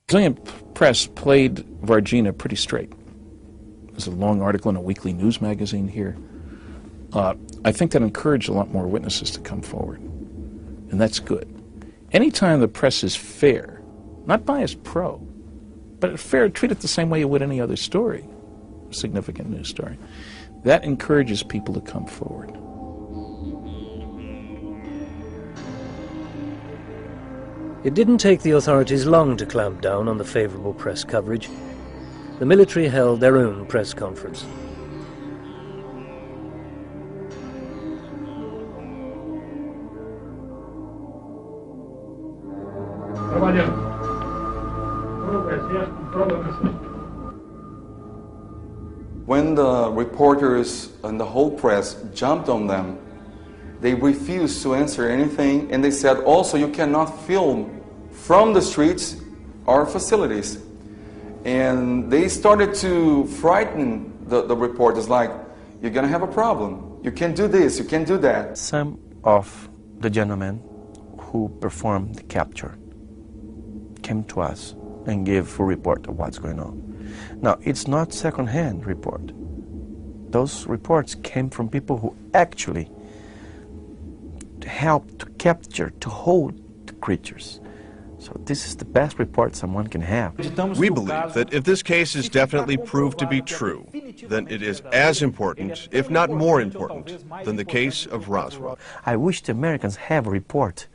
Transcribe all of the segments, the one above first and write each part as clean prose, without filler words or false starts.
Brazilian press played Varginha pretty straight. There's a long article in a weekly news magazine here. I think that encouraged a lot more witnesses to come forward, and that's good. Anytime the press is fair, not biased pro, but fair, treat it the same way you would any other story, a significant news story, that encourages people to come forward. It didn't take the authorities long to clamp down on the favourable press coverage. The military held their own press conference. When the reporters and the whole press jumped on them, they refused to answer anything, and they said also you cannot film from the streets or facilities. And they started to frighten the reporters, like, you're going to have a problem. You can't do this, you can't do that. Some of the gentlemen who performed the capture came to us and gave a report of what's going on. Now, it's not second-hand report. Those reports came from people who actually helped to capture, to hold the creatures. So this is the best report someone can have. We believe that if this case is definitely proved to be true, then it is as important, if not more important, than the case of Roswell. I wish the Americans have a report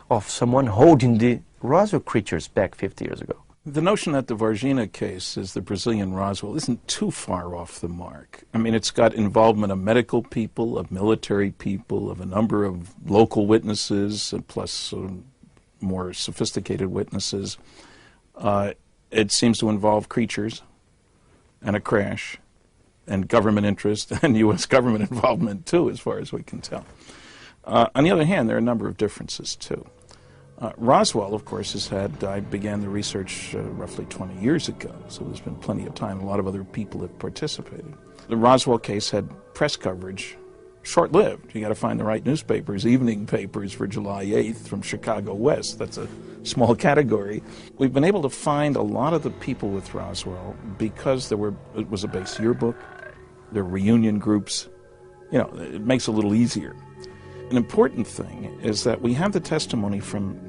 of someone holding the Roswell creatures back 50 years ago. The notion that the Varginha case is the Brazilian Roswell isn't too far off the mark. I mean, it's got involvement of medical people, of military people, of a number of local witnesses, plus more sophisticated witnesses. It seems to involve creatures and a crash and government interest and U.S. government involvement, too, as far as we can tell. On the other hand, there are a number of differences, too. Roswell, of course, I began the research roughly 20 years ago, so there's been plenty of time. A lot of other people have participated. The Roswell case had press coverage, short-lived. You got to find the right newspapers, evening papers for July 8th from Chicago West. That's a small category. We've been able to find a lot of the people with Roswell because it was a base yearbook, there were reunion groups. You know, it makes it a little easier. An important thing is that we have the testimony from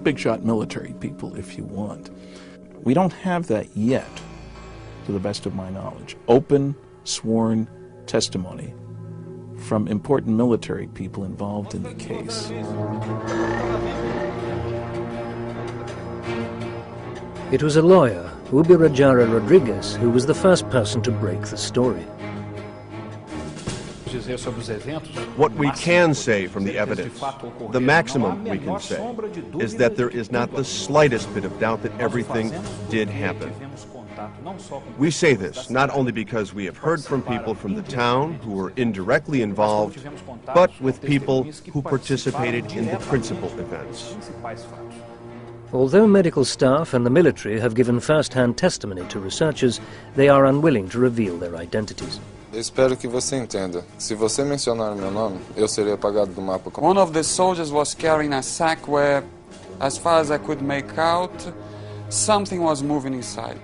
big-shot military people, if you want. We don't have that yet, to the best of my knowledge. Open, sworn testimony from important military people involved in the case. It was a lawyer, Ubirajara Rodriguez, who was the first person to break the story. What we can say from the evidence, the maximum we can say, is that there is not the slightest bit of doubt that everything did happen. We say this not only because we have heard from people from the town who were indirectly involved, but with people who participated in the principal events. Although medical staff and the military have given first-hand testimony to researchers, they are unwilling to reveal their identities. Espero que você entenda. Se você mencionar meu nome, eu serei apagado do mapa. One of the soldiers was carrying a sack where, as far as I could make out, something was moving inside.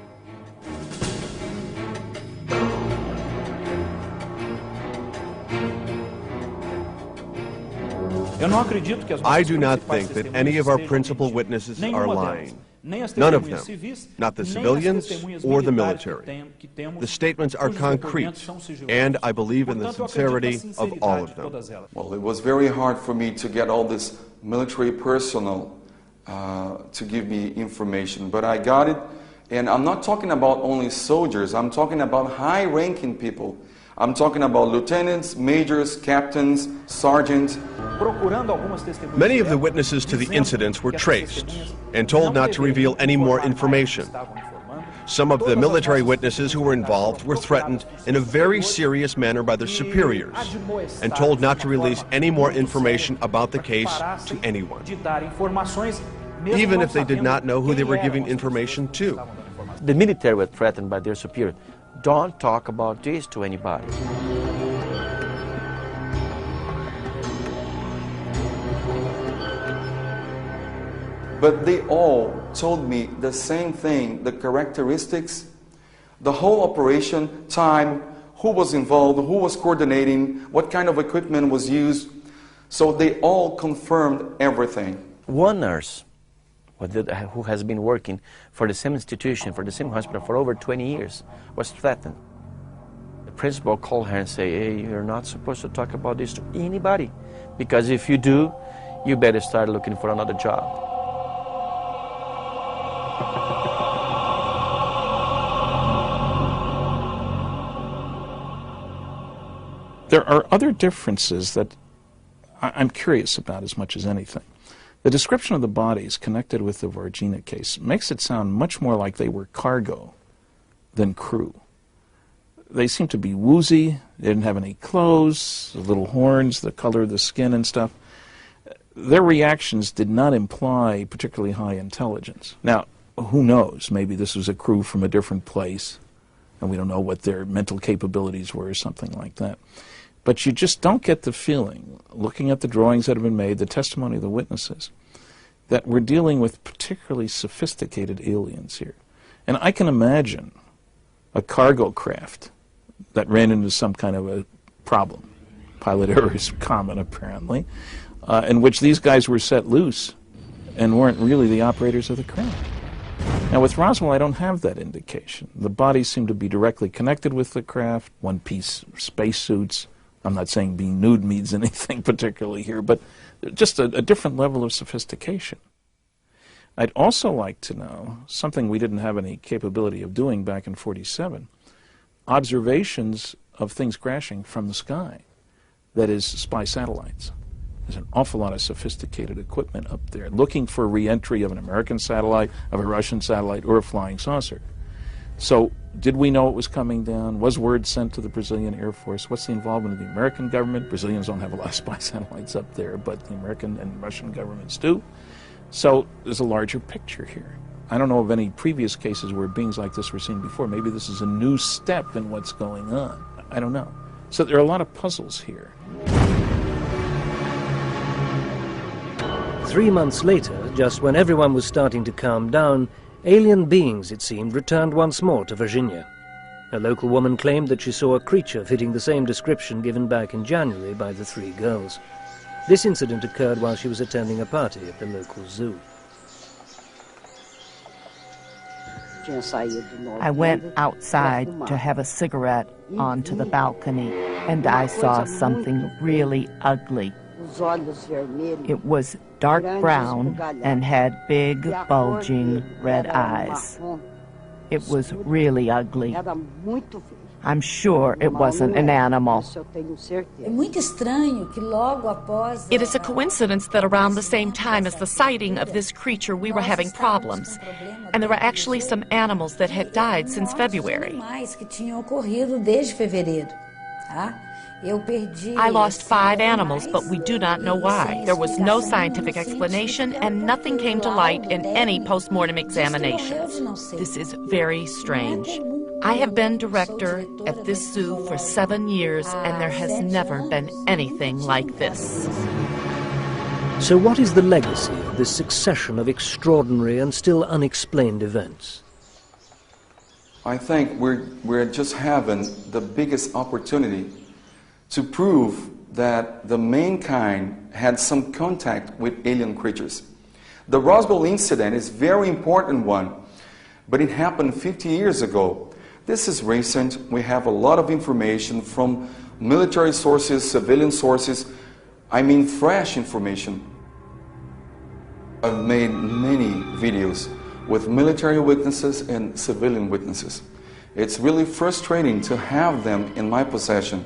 I do not think that any of our principal witnesses are lying. None of them, not the civilians or the military. The statements are concrete, and I believe in the sincerity of all of them. Well, it was very hard for me to get all this military personnel to give me information, but I got it, and I'm not talking about only soldiers, I'm talking about high-ranking people. I'm talking about lieutenants, majors, captains, sergeants. Many of the witnesses to the incidents were traced and told not to reveal any more information. Some of the military witnesses who were involved were threatened in a very serious manner by their superiors and told not to release any more information about the case to anyone, even if they did not know who they were giving information to. The military were threatened by their superior. Don't talk about this to anybody. But they all told me the same thing, the characteristics, the whole operation, time, who was involved, who was coordinating, what kind of equipment was used. So they all confirmed everything. One nurse who has been working for the same institution, for the same hospital for over 20 years, was threatened. The principal called her and said, hey, you're not supposed to talk about this to anybody, because if you do, you better start looking for another job. There are other differences that I'm curious about as much as anything. The description of the bodies connected with the Varginha case makes it sound much more like they were cargo than crew. They seem to be woozy, they didn't have any clothes, the little horns, the color of the skin and stuff. Their reactions did not imply particularly high intelligence. Now, who knows? Maybe this was a crew from a different place, and we don't know what their mental capabilities were or something like that. But you just don't get the feeling, looking at the drawings that have been made, the testimony of the witnesses, that we're dealing with particularly sophisticated aliens here. And I can imagine a cargo craft that ran into some kind of a problem. Pilot error is common, apparently, in which these guys were set loose and weren't really the operators of the craft. Now, with Roswell, I don't have that indication. The bodies seem to be directly connected with the craft, one-piece spacesuits. I'm not saying being nude means anything particularly here, but just a different level of sophistication. I'd also like to know, something we didn't have any capability of doing back in '47, observations of things crashing from the sky, that is, spy satellites. There's an awful lot of sophisticated equipment up there, looking for re-entry of an American satellite, of a Russian satellite, or a flying saucer. So, did we know it was coming down? Was word sent to the Brazilian Air Force? What's the involvement of the American government? Brazilians don't have a lot of spy satellites up there, but the American and Russian governments do. So, there's a larger picture here. I don't know of any previous cases where beings like this were seen before. Maybe this is a new step in what's going on. I don't know. So, there are a lot of puzzles here. 3 months later, just when everyone was starting to calm down, alien beings, it seemed, returned once more to Virginia. A local woman claimed that she saw a creature fitting the same description given back in January by the 3 girls. This incident occurred while she was attending a party at the local zoo. I went outside to have a cigarette onto the balcony, and I saw something really ugly. It was dark brown and had big, bulging red eyes. It was really ugly. I'm sure it wasn't an animal. It is a coincidence that around the same time as the sighting of this creature, we were having problems. And there were actually some animals that had died since February. I lost 5 animals, but we do not know why. There was no scientific explanation, and nothing came to light in any post-mortem examinations. This is very strange. I have been director at this zoo for 7 years, and there has never been anything like this. So what is the legacy of this succession of extraordinary and still unexplained events? I think we're just having the biggest opportunity to prove that the mankind had some contact with alien creatures. The Roswell incident is a very important one, but it happened 50 years ago. This is recent. We have a lot of information from military sources, civilian sources, I mean fresh information. I've made many videos with military witnesses and civilian witnesses. It's really frustrating to have them in my possession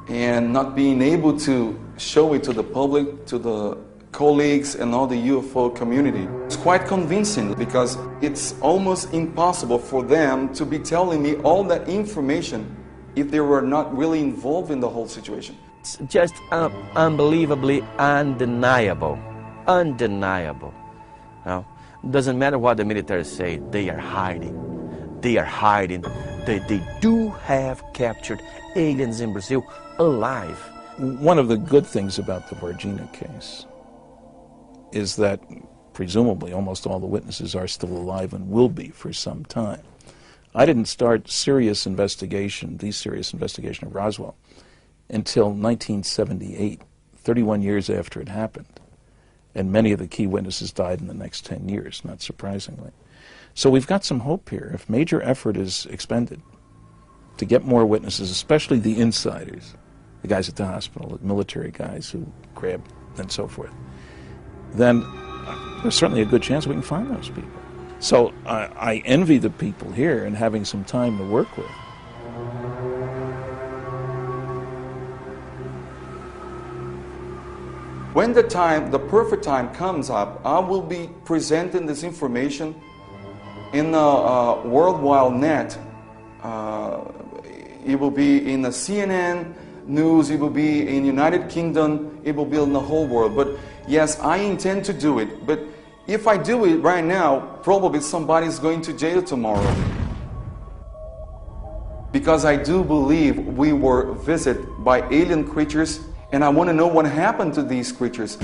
and not being able to show it to the public, to the colleagues and all the UFO community. It's quite convincing because it's almost impossible for them to be telling me all that information if they were not really involved in the whole situation. It's just unbelievably undeniable. Undeniable. Now, doesn't matter what the military say, they are hiding. They are hiding. They do have captured aliens in Brazil alive. One of the good things about the Varginha case is that presumably almost all the witnesses are still alive and will be for some time. I didn't start the serious investigation of Roswell, until 1978, 31 years after it happened. And many of the key witnesses died in the next 10 years, not surprisingly. So we've got some hope here. If major effort is expended to get more witnesses, especially the insiders, the guys at the hospital, the military guys who grab and so forth, then there's certainly a good chance we can find those people. So I envy the people here in having some time to work with. When the perfect time comes up, I will be presenting this information in the World Wide Net. It will be in the CNN news, it will be in United Kingdom, it will be in the whole world. But yes, I intend to do it. But if I do it right now, probably somebody's going to jail tomorrow. Because I do believe we were visited by alien creatures, and I want to know what happened to these creatures.